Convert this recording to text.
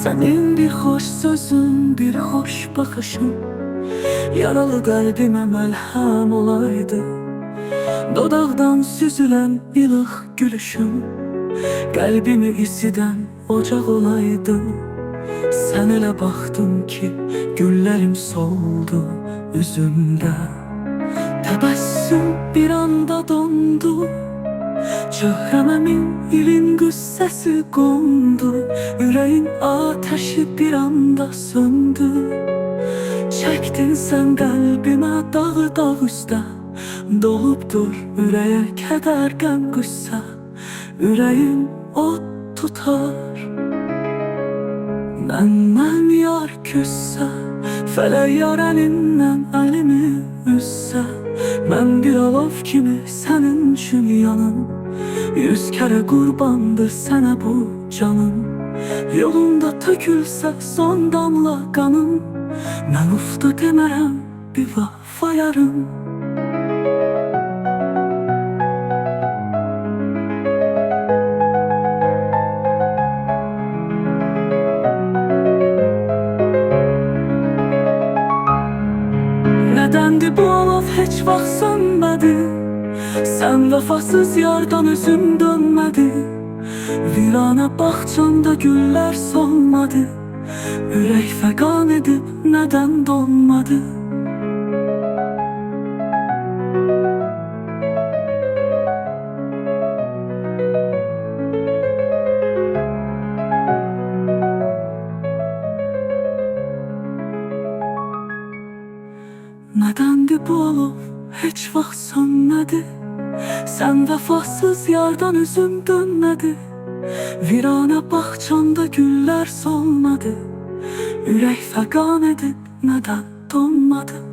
Senin bir hoş sözün, bir hoş bakışın yaralı kalbime melhem olaydı. Dodaqdan süzülen ilıq gülüşün kalbimi isiden ocaq olaydı. Sen elə baxdın ki güllerim soldu üzümdə. Təbəssüm bir anda dondu, çöhrəmə min ilin qüssəsi qondu. Ürəyin ateşi bir anda söndü. Çəkdin sən qəlbimə dağı dağ üstə, dolubdur ürəyə kədər qəm qüssə. Ürəyim od tutar, məndən yar küssə, fələk yar əlindən əlimi üssə. Mən bir alov kimi sənin üçün yanım, 100 kərə qurbandır sənə bu canım. Yolunda tökülsə son damla qanım, mən ufda demərəm bir vəfa yarım. Nədəndir bu alov heç vaxt sönmədi? Sən vəfasız yardan üzüm dönmədi. Virana bağçanda güllər solmadı. Ürək fəqan edib nədən donmadı? Nədəndir bu alov heç vaxt sönmədi? Sən vəfasız yardan üzüm dönmədi. Virana bağçanda güllər solmadı. Ürək fəqan edib nədən donmadı?